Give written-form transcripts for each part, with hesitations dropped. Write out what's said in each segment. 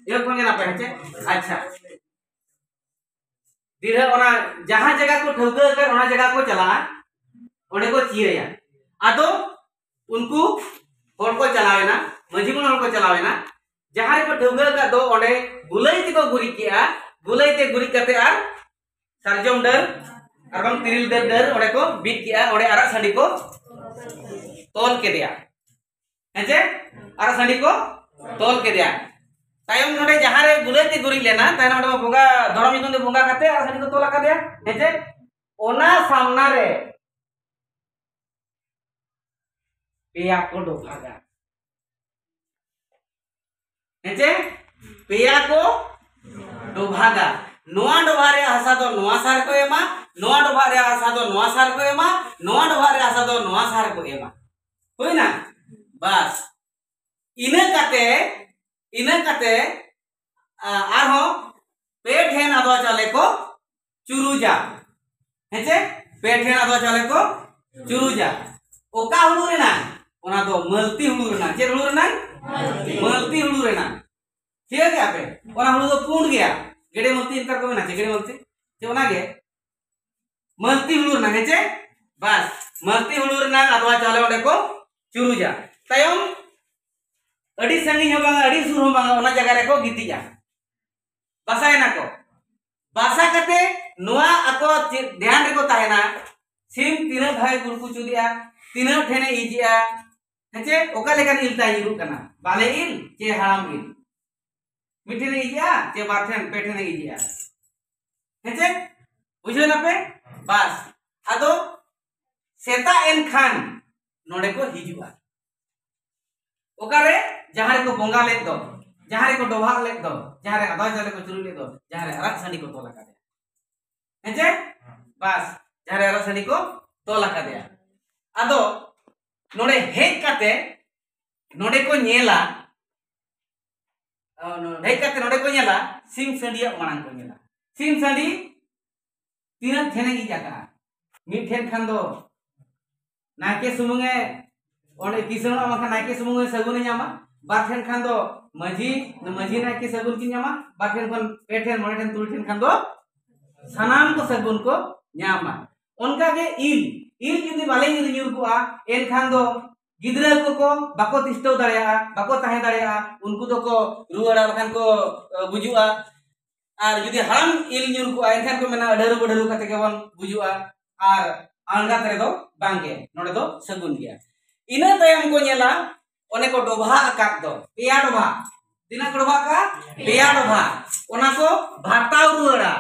ये कौन ना पे है अच्छा दिरा ओना जहां जगह को ठौका कर ओना जगह को चला ओडे को चीरेया आदो उनको होड़ को चलावेना मझी मन होड़ को चलावेना जहां को ठौका का दो ओडे गुलई ते को गुरी किया गुलई ते गुरी करते आर सरजम डर अरबम तिरिल डर ओडे को बीट किया ओडे आरा संडी को तोल के दिया हेजे आरा संडी को तोल के दिया तायम नोडे जहां रे गुलैती गुरी लेना ताय नोडे बोंगा धरम इतन दे बोंगा काते आर सनी को तोला का दे हेजे ओना सामना रे पेया को डोभागा हेजे पेया को डोभागा नोआ डोभा रे हसा दो नोआ सार को एमा नोआ डोभा रे हसा दो नोआ सार को एमा नोआ डोभा रे हसा दो नोआ सार को एमा होई ना बस इने कते आरो पे ठेन आदो चले को चुरुजा हेचे पे ठेन आदो चले को चुरुजा ओका हुलु रेना ओना दो मल्टी हुलु रेना जे हुलु रेना मल्टी हुलु रेना ठीक है पे ओना हुलु दो पूर्ण गया गेडे मल्टी इंतर को ना गेडे मल्टी जे ओना गे मल्टी हुलु रेना हेचे बस मल्टी हुलु रेना आदो चले ओडे को चुरुजा तायम अड़ी संगी हो बांगा अड़ी सुर हो बांगा ओना जगह रे को गितिया बासाय ना को बासा कते नोआ अको ध्यान रे को ताहेना सिम तीना भाई गुरकु चुदिया तीना ठेने इजिया हेचे ओका लेकन इलता इरु कना बाले इल चे हाराम इल मिठेने इजिया चे बारठेन पेठेने इजिया हेचे बुझो ना पे बस आदो सेता एन खान नोडे को हिजुआ ओकारे जहां को बोंगा ले दो जहां को डोभा ले दो जहां आदा चले को चुरू ले दो जहां अरक संडी को तोला का दे हेजे बस जहां अरक संडी को तोला का दे आदो नोडे हेक काते नोडे को नेला हेक काते नोडे को नेला सिंग संडिया मानन को नेला सिंग संडी तीन ठेने की जाका मिट ठेन खान दो नाके सुमुंगे ओने किसना मखा नाके सुमुंगे सगुन न्यामा बारठेन खान दो मझी मझी नाके सगुन की न्यामा बारठेन खन पेठेन मोनेठेन तुलठेन खान दो सनाम को सगुन को न्यामा उनका के इल जुदी बाले इल न्यूर को एन खान दो गिदरा को बाको तिष्टो दाड़िया बाको ताहे दाड़िया उनको दो को रुआड़ा बखान को बुजुआ आर जुदी हराम इल न्यूर को एन खान को मेना अडरू बडरू कते के बन बुजुआ आर आंगा तरे दो बांगे नोडे दो सगुन गया इना तयम को नेला ओने को डोभा आकाक दो पेया डोभा दिना को डोभा का पेया डोभा ओना को भाताव रुआड़ा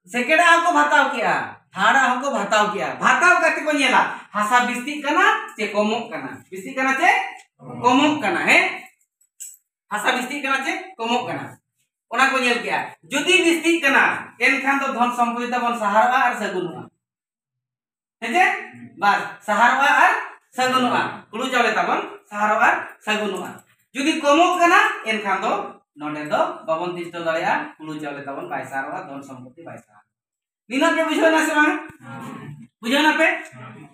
सेकेडा को भाताव किया थाड़ा को भाताव किया भाताव कते को नेला हासा बिस्ती कना चे कोमोक कना बिस्ती कना चे कोमोक कना है हासा बिस्ती कना चे कोमोक कना ओना को नेल किया जुदी बिस्ती कना एनखान तो धन संपत्ति तबन सहारवा आर सगुनुआ हेजे बस सहारवा आर सगुनुआ कुलु चावले तबन सहारवा आर सगुनुआ जुदी कोमोक कना एनखान दो नोडे दो बाबन तिष्टो दाड़िया कुलु चावले तबन बाय सहारवा धन संपत्ति बाय सहार निना पे बुझो ना से मां बुझो ना पे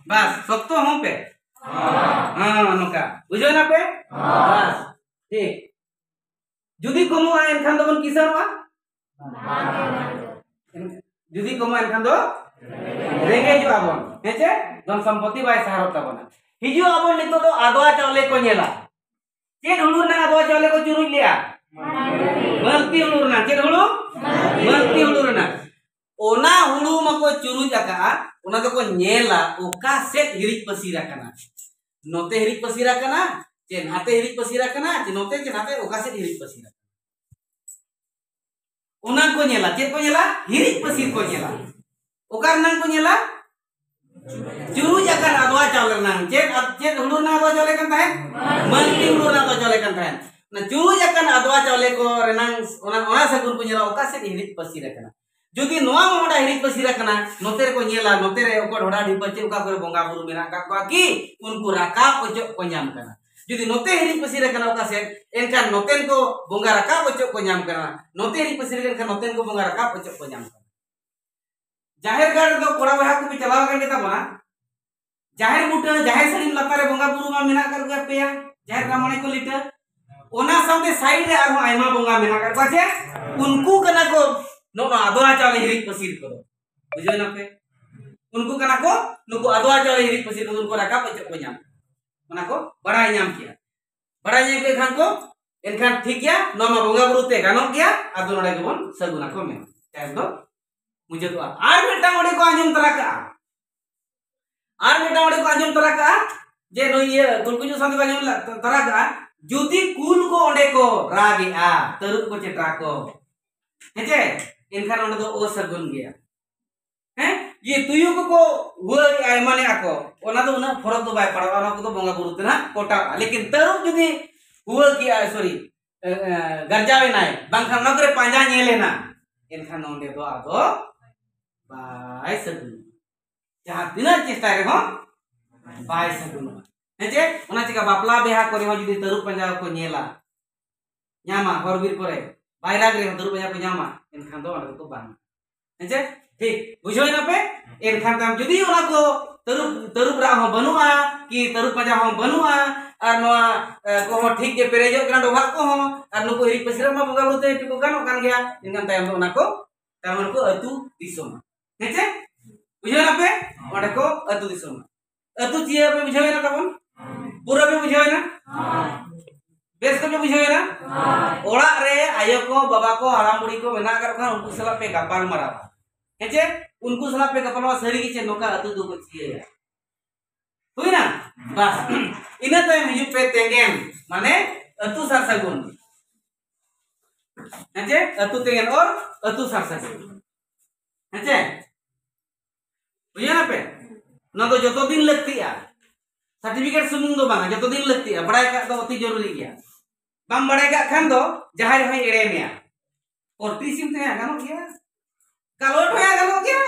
बस सत्तो हो पे हां नोका बुझो ना पे बस ठीक जुदी कोमो एनखान दबन किसरवा जुदी कोमो एनखान दो रेगे जो आबन हेचे धन संपत्ति बाय सहार तबना हिजु आबन नितो दो आदवा चावले को नेला चेड हुलुर ना आदवा चावले को चुरुज लिया मल्टी हुलुर ना चेड हुलु मल्टी हुलुर ना ओना हुलु मको चुरुज आका ओना दो को नेला ओका सेट हिरिक पसीरा कना नोते हिरिक पसीरा कना चे नाते हिरिक पसीरा कना चे नोते चे नाते ओका सेट हिरिक पसीरा ओना को नेला चेड को नेला हिरिक पसीर को नेला ओकार नंग को नेला चुरुज आका आदवा चावले नंग चेड हुलु ना आदवा चावले कन ताहे मल्टी हुलु ना आदवा चावले कन ताहे ना चुरुज आका आदवा चावले को रेनंग ओना सगुन को नेला ओका सेट हिरिक पसीरा कना जुदी नोआ मोडा हिरिक पसीरा कना नोते को नेला नोते रे ओको ढोडा ढिपचे ओका करे बोंगा बुरु मेना का को की उनको राका ओचो को न्याम कना जुदी नोते हिरिक पसीरा कना ओका से एनका नोतेन को बोंगा राका ओचो को न्याम कना नोते हिरिक पसीरा कना नोतेन को बोंगा राका ओचो को न्याम कना जाहेर गाड़ दो कोड़ा बहा को भी चलाव कर देता बना जाहेर मुटा जाहेर सड़ी लतारे बोंगा बुरु मा मेना कर गया पेया जाहेर रामणे को लिटर ओना सामने साइड रे आरो आयमा बोंगा मेना कर पाछे उनको कना को नो आदोआ चाले हिरिक पसीर को बुझो ना पे उनको कना को नुको आदोआ चाले हिरिक पसीर को उनको रखा पचक को नाम ओना को बड़ा नाम किया बड़ा नाम के खान को एनखान ठीक गया नोमा बोंगा बुरुते गानो गया आदो नडे गबन सगुना को में टाइम दो मुझे तो आर मिटा ओडे को आंजम तरा का आर मिटा ओडे को आंजम तरा का जे नो ये गुलकुजो साथी को आंजम तरा का जुदी कुल को ओडे को रागे आ तरुप को चेटा को हेचे इनखान ओडे दो ओ सगुन गया हैं ये तुयु को वो माने आको ओना दो उना फरक दो बाय पड़वा ओना को तो बोंगा बुरु तना कोटा लेकिन तरुप जुदी हुआ की सॉरी गरजावे नाय बांखान नगरे पांजा नेलेना इनखान ओडे दो आदो बाय सगुन जहां तिना चेष्टा रे हो बाय सगुन हेचे ओना चिका बापला बेहा करे हो जुदी तरुप पंजा को नेला न्यामा हरबीर करे बायराग रे तरुप पंजा को न्यामा इनखान दो ओना को बांग हेचे ठीक बुझो ना पे इनखान काम जुदी ओना को तरुप रा हो बनुआ कि तरुप पंजा हो बनुआ और नोआ को हो ठीक के पेरेजो कना डोभा को हो और नुको हिरी पसिरा मा बोगा बुते टिको गानो कान गया इनखान तायम दो ओना को तामन को अतु दिसोम हेचे बुझो ना पे ओडे को अतु दिसोम अतु चिया पे बुझो ना तबन पूरा पे बुझो ना बेस को बुझो ना ओड़ा रे आयो को बाबा को हराम बुड़ी को मेना कर खान उनको सला पे गपाल मारा हेचे उनको सला पे गपाल मा सरी की नोका अतु दो को चिया हुई ना बस इना टाइम हिजु पे तेंगेन माने अतु सारसागुन हेचे अतु तेंगेन और अतु सारसागुन हेचे बुझो ना पे ना तो जतो दिन लगती है सर्टिफिकेट सुमुंग दो बांगा जतो दिन लगती है बड़ाई का तो अति जरूरी गया बाम बड़ाई का खान दो जहां होय एड़े मेया और टीसिम ते गानो गया कालोट होया गानो गया